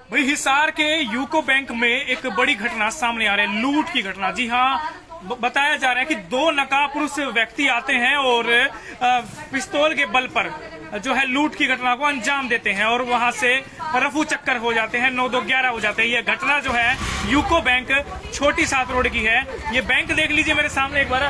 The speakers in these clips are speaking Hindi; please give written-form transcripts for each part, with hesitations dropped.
भाई हिसार के यूको बैंक में एक बड़ी घटना सामने आ रही है, लूट की घटना। जी हाँ, बताया जा रहा है कि दो नकाबपोश व्यक्ति आते हैं और पिस्तौल के बल पर जो है लूट की घटना को अंजाम देते हैं और वहां से रफू चक्कर हो जाते हैं, 9-2-11 हो जाते हैं। ये घटना जो है यूको बैंक छोटी सात रोड की है। ये बैंक देख लीजिए मेरे सामने एक बार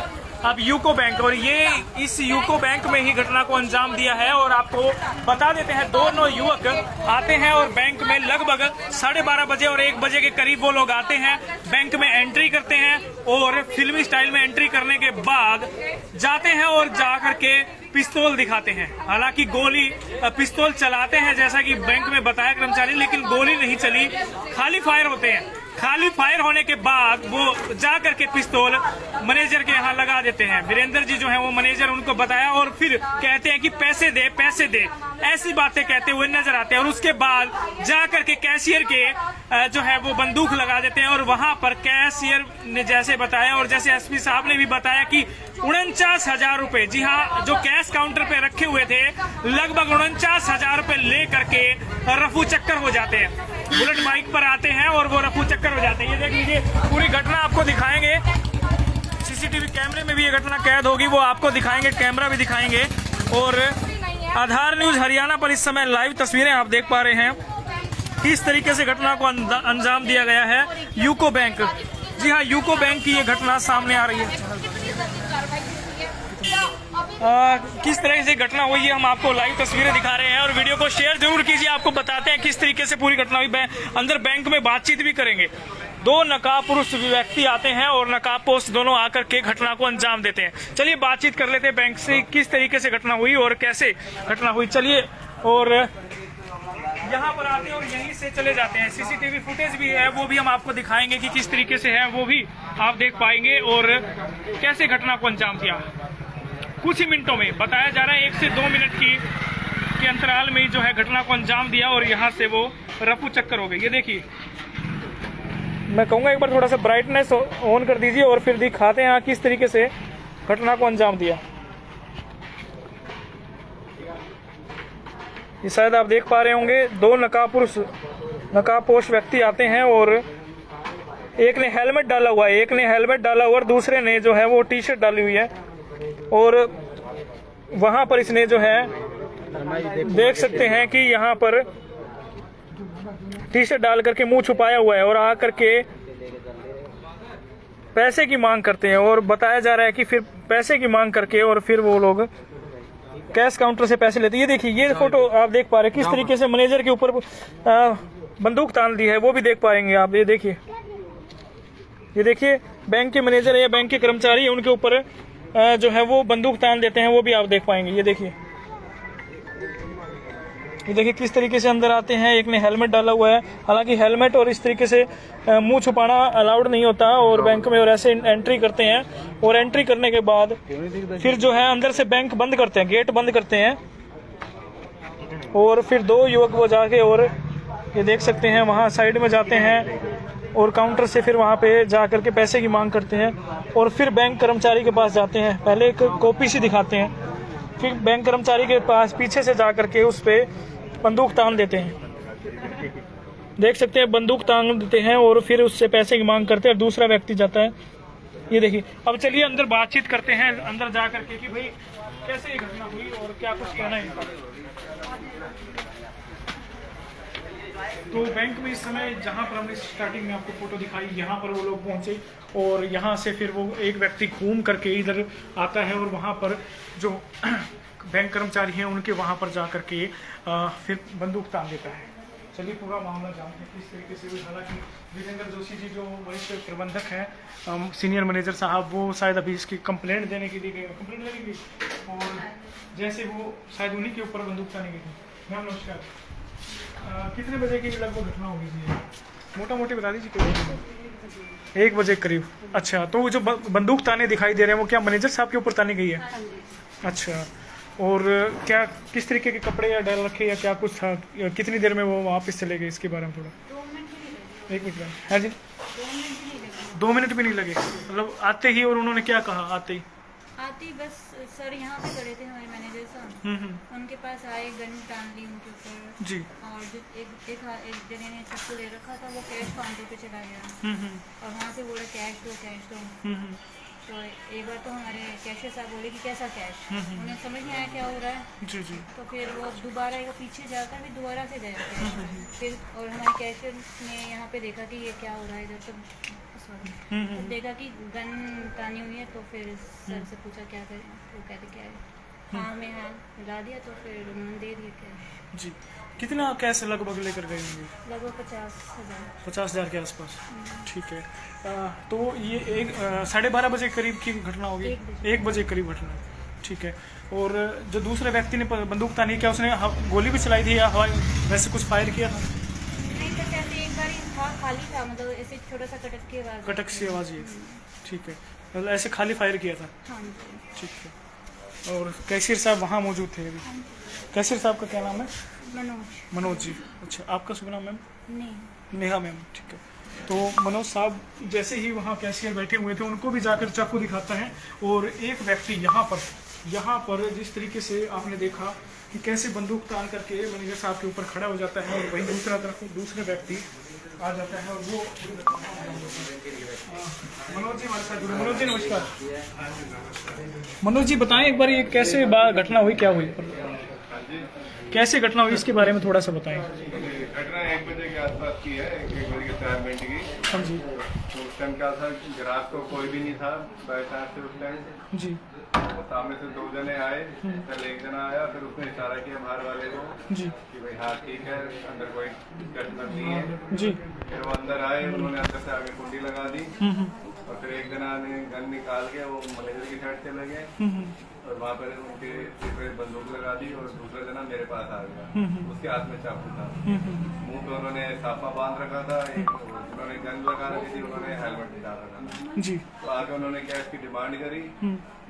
आप, यूको बैंक, और ये इस यूको बैंक में ही घटना को अंजाम दिया है। और आपको बता देते हैं, दोनों युवक आते हैं और बैंक में लगभग 12:30 बजे और 1 बजे के करीब वो लोग आते हैं, बैंक में एंट्री करते हैं और फिल्मी स्टाइल में एंट्री करने के बाद जाते हैं और जाकर के पिस्तौल दिखाते हैं। हालांकि गोली पिस्तौल चलाते हैं जैसा कि बैंक में बताया कर्मचारी, लेकिन गोली नहीं चली, खाली फायर होते हैं। खाली फायर होने के बाद वो जा करके पिस्तौल मैनेजर के यहाँ लगा देते हैं। वीरेंद्र जी जो है वो मैनेजर, उनको बताया और फिर कहते हैं कि पैसे दे पैसे दे, ऐसी बातें कहते हुए नजर आते हैं। और उसके बाद जा करके कैशियर के जो है वो बंदूक लगा देते हैं। और वहां पर कैशियर ने जैसे बताया और जैसे एसपी साहब ने भी बताया कि 49,000 रुपए, जी हाँ, जो कैश काउंटर पे रखे हुए थे, लगभग 49,000 रुपए ले करके रफू चक्कर हो जाते हैं। बुलेट बाइक पर आते हैं और वो रफू चक्कर हो जाते हैं। ये देख लीजिए, पूरी घटना आपको दिखाएंगे, सीसीटीवी कैमरे में भी ये घटना कैद होगी, वो आपको दिखाएंगे, कैमरा भी दिखाएंगे। और आधार न्यूज हरियाणा पर इस समय लाइव तस्वीरें आप देख पा रहे हैं, किस तरीके से घटना को अंजाम दिया गया है यूको बैंक। जी हाँ, यूको बैंक की ये घटना सामने आ रही है। किस तरह से घटना हुई है हम आपको लाइव तस्वीरें दिखा रहे हैं और वीडियो को शेयर जरूर कीजिए। आपको बताते हैं किस तरीके से पूरी घटना हुई। अंदर बैंक में बातचीत भी करेंगे। दो नकाबपोश व्यक्ति आते हैं और नकाबपोश दोनों आकर के घटना को अंजाम देते हैं। चलिए बातचीत कर लेते हैं बैंक से, किस तरीके से घटना हुई और कैसे घटना हुई। चलिए, और यहाँ पर आते हैं और यहीं से चले जाते हैं। सीसीटीवी फुटेज भी है, वो भी हम आपको दिखाएंगे कि किस तरीके से है, वो भी आप देख पाएंगे और कैसे घटना को अंजाम दिया। कुछ ही मिनटों में, बताया जा रहा है 1 से 2 मिनट के अंतराल में जो है घटना को अंजाम दिया और यहाँ से वो रफू चक्कर हो गई। ये देखिए, मैं कहूँगा एक बार थोड़ा सा ब्राइटनेस ऑन कर दीजिए और फिर दिखाते हैं किस तरीके से घटना को अंजाम दिया। ये शायद आप देख पा रहे होंगे, दो नकाबपोश व्यक्ति आते हैं और एक ने हेलमेट डाला हुआ है, और दूसरे ने जो है वो टी शर्ट डाली हुई है। और वहां पर इसने जो है देख सकते हैं कि यहाँ पर टी शर्ट डाल करके मुंह छुपाया हुआ है और आकर के पैसे की मांग करते हैं। और बताया जा रहा है कि फिर पैसे की मांग करके और फिर वो लोग कैश काउंटर से पैसे लेते हैं। ये देखिए, ये फोटो आप देख पा रहे हैं किस तरीके से मैनेजर के ऊपर बंदूक तान दी है, वो भी देख पाएंगे आप। ये देखिए, बैंक के मैनेजर या बैंक के कर्मचारी है, उनके ऊपर जो है वो बंदूक तान देते हैं, वो भी आप देख पाएंगे। ये देखिए किस तरीके से अंदर आते हैं। एक ने हेलमेट डाला हुआ है, हालांकि हेलमेट और इस तरीके से मुंह छुपाना अलाउड नहीं होता और बैंक में, और ऐसे एंट्री करते हैं और एंट्री करने के बाद फिर जो है अंदर से बैंक बंद करते हैं, गेट बंद करते हैं। और फिर दो युवक वो जाके, और ये देख सकते हैं, वहाँ साइड में जाते हैं और काउंटर से फिर वहाँ पे जा करके पैसे की मांग करते हैं और फिर बैंक कर्मचारी के पास जाते हैं। पहले एक कॉपी सी दिखाते हैं, फिर बैंक कर्मचारी के पास पीछे से जा करके उस पे बंदूक तान देते हैं। देख सकते हैं, बंदूक तान देते हैं और फिर उससे पैसे की मांग करते हैं और दूसरा व्यक्ति जाता है। ये देखिए, अब चलिए अंदर बातचीत करते हैं, अंदर जा करके कि भाई कैसे ये घटना हुई और क्या कुछ कहना है। तो बैंक में इस समय जहां पर हमने स्टार्टिंग में आपको फोटो दिखाई, यहाँ पर वो लोग पहुंचे और यहाँ से फिर वो एक व्यक्ति घूम करके इधर आता है और वहाँ पर जो बैंक कर्मचारी हैं उनके वहाँ पर जा करके फिर बंदूक तान देता है। चलिए पूरा मामला जानते हैं किस तरीके से। हालांकि वीरेंद्र जोशी जी जो वरिष्ठ प्रबंधक हैं, सीनियर मैनेजर साहब, वो शायद अभी इसकी कंप्लेंट देने के लिए गए, कंप्लेंट देने की, और जैसे वो शायद उन्हीं के ऊपर बंदूक ताने गई थी। मैम नमस्कार, कितने बजे की लगभग घटना होगी थी? मोटा मोटी बता दीजिए। 1 बजे करीब। अच्छा, तो वो जो बंदूक ताने दिखाई दे रहे हैं वो क्या मैनेजर साहब के ऊपर ताने गई है? अच्छा, और क्या किस तरीके के कपड़े या डाल रखे या क्या कुछ था? कितनी देर में वो वापस चले गए, इसके बारे में थोड़ा। 1 मिनट में है जी, 2 मिनट भी नहीं लगे, मतलब आते ही। और उन्होंने क्या कहा आते ही? आती बस सर यहाँ पे खड़े थे हमारे मैनेजर साहब, उनके पास आए, गन टान ली उनके ऊपर जी। और जो एक जने ने चप्पू ले रखा था वो कैश काउंटर पे चला गया और वहाँ से बोला कैश दो। तो एक बार तो हमारे कैशियर साहब बोले कि कैसा कैश, उन्हें समझ नहीं आया क्या हो रहा है। जी जी। तो फिर वो दोबारा एक पीछे जाकर भी दोबारा से गया कैश। फिर और हमारे कैशियर ने यहाँ पे देखा कि ये क्या हो रहा है इधर, तो देखा कि गन तानी हुई है। तो फिर सर से पूछा क्या करें, वो कहते क्या है, हाँ मैं हाँ मिला दिया। तो फिर उन्होंने दे दिया कैश। जी। कितना कैश लगभग लेकर गए होंगे? लगभग 50,000। 50,000 के आसपास। ठीक है। तो ये 12:30 बजे करीब की घटना होगी? 1 बजे करीब घटना। ठीक है। और जो दूसरे व्यक्ति ने बंदूक तानी, क्या उसने गोली भी चलाई थी या हवाई वैसे कुछ फायर किया था? नहीं तो कैसे एक बार था, खाली था, मतलब ऐसे छोटा सा कटक की आवाज, कटक सी आवाज ही। ठीक है, मतलब ऐसे खाली फायर किया था। हाँ जी। ठीक है। और कैशियर साहब वहाँ मौजूद थे अभी? कैशियर साहब का क्या नाम है? मनोज जी। अच्छा, आपका शुभ नाम मैम? नेहा मैम। ठीक है। तो मनोज साहब जैसे ही वहाँ कैशियर बैठे हुए थे उनको भी जाकर चाकू दिखाता है और एक व्यक्ति यहाँ पर जिस तरीके से आपने देखा कि कैसे बंदूक तान करके मैनेजर साहब के ऊपर खड़ा हो जाता है और वहीं दूसरे व्यक्ति आ जाता है और वो मनोज जी हमारे साथ जुड़े। मनोज जी नमस्कार। मनोज जी बताएं एक बार ये कैसे घटना हुई, क्या हुई, कैसे घटना हुई, इसके बारे में थोड़ा सा बताएं। घटना 1 बजे के आसपास की है, 1 बजे के 4 मिनट की। हाँ जी। तो उस टाइम क्या था, ग्राहक तो कोई भी नहीं था बैठा से उस टाइम जी। तो सामने से 2 जने आए, पहले एक जना आया, फिर उसने इशारा किया बाहर वाले को जी कि भाई हाँ ठीक है, अंदर कोई दिक्कत नहीं है। जी। फिर वो अंदर आए, उन्होंने अंदर से आगे कुंडी लगा दी और फिर एक जना ने गन निकाल के वो मैनेजर की साइड चले गए और वहाँ पर उनके सिर पे बंदूक लगा दी और दूसरा जना मेरे पास आ गया, उसके हाथ में चाकू था, मुंह पे उन्होंने साफा बांध रखा था, उन्होंने गन लगा रखी थी, उन्होंने हेलमेट निकाल रखा था जी। तो आगे उन्होंने कैश की डिमांड करी।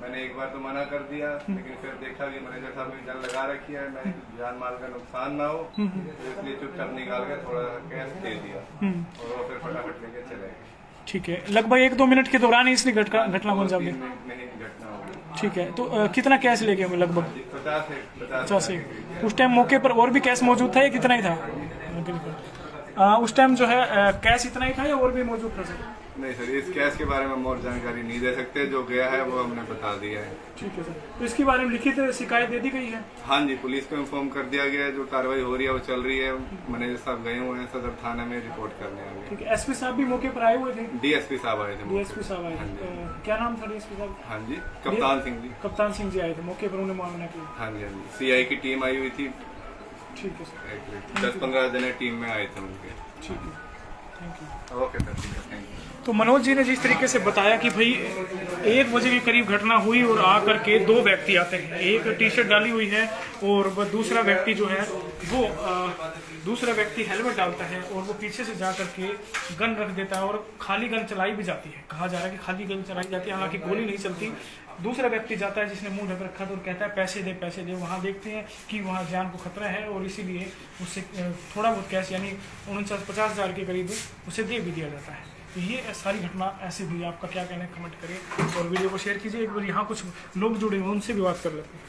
मैंने एक बार तो मना कर दिया, लेकिन फिर देखा कि मैनेजर साहब ने गन लगा रखी है, मैं जान माल का नुकसान ना हो, तो इसलिए चुपचाप निकाल के थोड़ा कैश दे दिया और वो फिर फटाफट लेके चले गए। ठीक है। लगभग 1-2 मिनट के दौरान ही इसने घटना बन जाती है। नहीं घटना होगी। ठीक है। तो कितना कैश लेके होंगे? लगभग 50 उस टाइम मौके पर और भी कैश मौजूद था या कितना ही था? उस टाइम जो है कैश इतना ही था या और भी मौजूद था सर? नहीं सर, इस केस के बारे में और जानकारी नहीं दे सकते, जो गया है वो हमने बता दिया है। ठीक है सर। तो इसके बारे में लिखित शिकायत दे दी गई है? हाँ जी, पुलिस को इन्फॉर्म कर दिया गया है, जो कार्रवाई हो रही है वो चल रही है। मैनेजर साहब गए हुए हैं सदर थाने में रिपोर्ट करने आ गए। ठीक है। एसपी साहब भी मौके पर आए हुए थे? डीएसपी साहब आए थे। डीएसपी साहब आए थे। क्या नाम था डीएसपी साहब? हाँ जी, कप्तान सिंह जी। कप्तान सिंह जी आए थे मौके पर, उन्हें मामला किया? हाँ जी, हाँ जी, सीआई की टीम आई हुई थी। ठीक है सर। 10-15 जने टीम में आए थे उनके। ठीक है, थैंक यू। ओके सर, ठीक है, थैंक यू। तो मनोज जी ने जिस तरीके से बताया कि भाई 1 बजे के करीब घटना हुई और आकर के 2 व्यक्ति आते हैं, एक टी शर्ट डाली हुई है और दूसरा व्यक्ति जो है वो दूसरा व्यक्ति हेलमेट डालता है और वो पीछे से जा करके गन रख देता है और खाली गन चलाई भी जाती है। कहा जा रहा है कि खाली गन चलाई जाती है, हालांकि गोली नहीं चलती। दूसरा व्यक्ति जाता है जिसने मुंह ढक रखा था और कहता है पैसे दे पैसे दे। वहाँ देखते हैं कि वहाँ जान को खतरा है और इसीलिए उससे थोड़ा बहुत कैश यानी 49-50,000 के करीब उसे दे भी दिया जाता है। तो ये सारी घटना ऐसी हुई। आपका क्या कहना है कमेंट करिए और वीडियो को शेयर कीजिए। एक बार यहाँ कुछ लोग जुड़े हुए उनसे भी बात कर लेते हैं।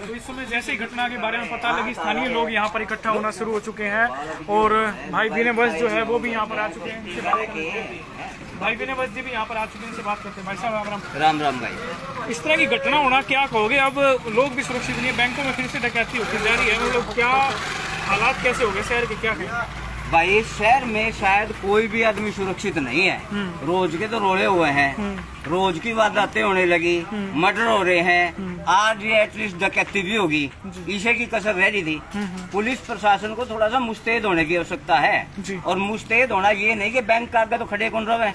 तो इस समय जैसे ही घटना के बारे में पता लगी, स्थानीय लोग यहाँ पर इकट्ठा होना शुरू हो चुके हैं और भाई विनय बस जो है वो भी यहाँ पर आ चुके हैं। भाई विनय बस जी भी यहाँ पर आ चुके हैं, इनसे बात करते हैं। भाई साहब राम राम। राम राम भाई। इस तरह की घटना होना क्या कहोगे? अब लोग भी सुरक्षित नहीं है, बैंकों में फिर से डकैती होती जा रही है, मतलब क्या हालात कैसे हो गए शहर के, क्या कहें? भाई शहर में शायद कोई भी आदमी सुरक्षित नहीं है। रोज के तो रोले हुए हैं, रोज की वारदातें होने लगी, मर्डर हो रहे हैं, आज ये एटलीस्ट डकैती भी होगी, इसे की कसर रह रही थी। पुलिस प्रशासन को थोड़ा सा मुस्तैद होने की आवश्यकता है और मुस्तैद होना ये नहीं कि बैंक का आगे तो खड़े कौन रहे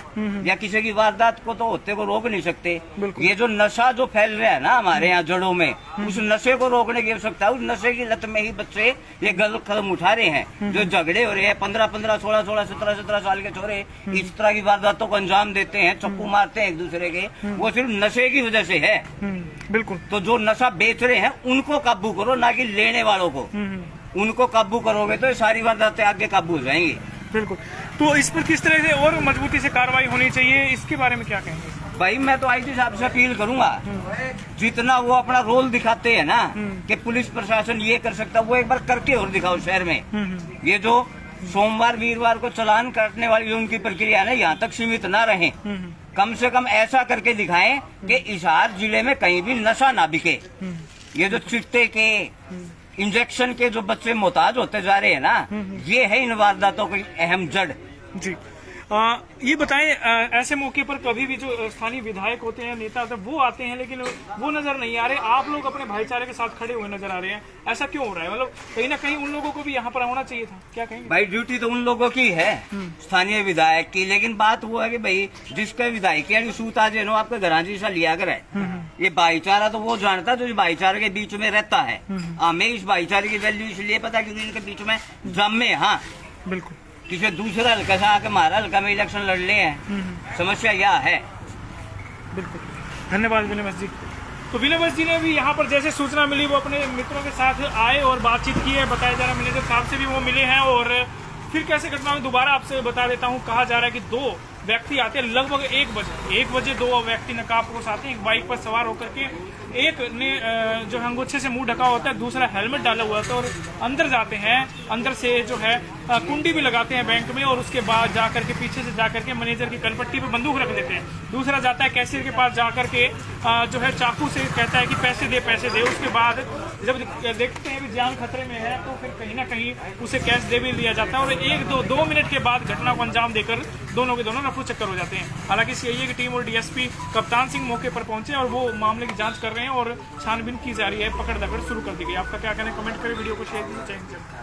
या किसी की वारदात को तो होते को रोक नहीं सकते। ये जो नशा जो फैल रहा है ना हमारे यहाँ जड़ों में, उस नशे को रोकने की आवश्यकता है। उस नशे की लत में ही बच्चे ये गलत कदम उठा रहे हैं। जो झगड़े हो रहे हैं 15-15, 16-16, 17-17 साल के छोरे इस तरह की वारदातों को अंजाम देते हैं, चप्पू मारते हैं एक दूसरे के, वो सिर्फ नशे की वजह से है। बिल्कुल। तो जो नशा बेच रहे हैं उनको काबू करो, ना कि लेने वालों को। उनको काबू करोगे तो ये सारी वारदातें आगे काबू हो जाएंगी। बिल्कुल। तो इस पर किस तरह से और मजबूती से कार्रवाई होनी चाहिए, इसके बारे में क्या कहेंगे? भाई मैं तो आईजी साहब से अपील करूंगा, जितना वो अपना रोल दिखाते हैं ना कि पुलिस प्रशासन ये कर सकता, वो एक बार करके और दिखाओ शहर में। ये जो सोमवार वीरवार को चालान काटने वाली जो उनकी प्रक्रिया है ना, यहाँ तक सीमित ना रहे। कम से कम ऐसा करके दिखाएं कि हिसार जिले में कहीं भी नशा ना बिके। ये जो चिट्टे के इंजेक्शन के जो बच्चे मोहताज होते जा रहे हैं ना, ये है इन वारदातों की अहम जड़। जी ये बताएं, ऐसे मौके पर कभी भी जो स्थानीय विधायक होते हैं, नेता होते हैं, वो आते हैं लेकिन वो नजर नहीं आ रहे, आप लोग अपने भाईचारे के साथ खड़े हुए नजर आ रहे हैं, ऐसा क्यों हो रहा है? मतलब कहीं ना कहीं उन लोगों को भी यहाँ पर आना चाहिए था, क्या कहेंगे? भाई ड्यूटी तो उन लोगों की है, स्थानीय विधायक की, लेकिन बात वो है कि भाई जिसका विधायक सूत आज नो आपके घराजी सा लिया कर है। ये भाईचारा तो वो जानता है जो भाईचारे के बीच में रहता है। हमें इस भाईचारे की वैल्यू इसलिए पता क्योंकि इनके बीच में जमे। हाँ बिल्कुल। किसी दूसरा हल्का से आके हमारा हल्का में इलेक्शन लड़ ले हैं, समस्या यह है। बिल्कुल, धन्यवाद विनय जी। तो विनय जी ने भी यहाँ पर जैसे सूचना मिली वो अपने मित्रों के साथ आए और बातचीत की है। बताया जा रहा है मैनेजर साहब से भी वो मिले हैं। और फिर कैसे घटना में दोबारा आपसे बता देता हूँ, कहा जा रहा है कि दो व्यक्ति आते हैं लगभग 1 बजे 2 व्यक्ति नकाबपोश आते हैं एक बाइक पर सवार होकर के। एक ने जो है अंगोछे से मुंह ढका होता है, दूसरा हेलमेट डाला हुआ होता है और अंदर जाते हैं। अंदर से जो है कुंडी भी लगाते हैं बैंक में और उसके बाद जाकर के पीछे से जाकर के मैनेजर की कलपट्टी पे बंदूक रख देते हैं। दूसरा जाता है कैशियर के पास जाकर के जो है चाकू से कहता है कि पैसे दे। उसके बाद जब देखते हैं कि जान खतरे में है तो फिर कहीं ना कहीं उसे कैश दे भी लिया जाता है और 2 मिनट के बाद घटना को अंजाम देकर दोनों के दोनों रफू चक्कर हो जाते हैं। हालांकि सीआईए की टीम और डीएसपी कप्तान सिंह मौके पर पहुंचे और वो मामले की जांच कर रहे हैं और छानबीन की जा रही है, पकड़ दकड़ शुरू कर दी गई। आपका क्या कहना है? कमेंट करें, वीडियो को शेयर कीजिए।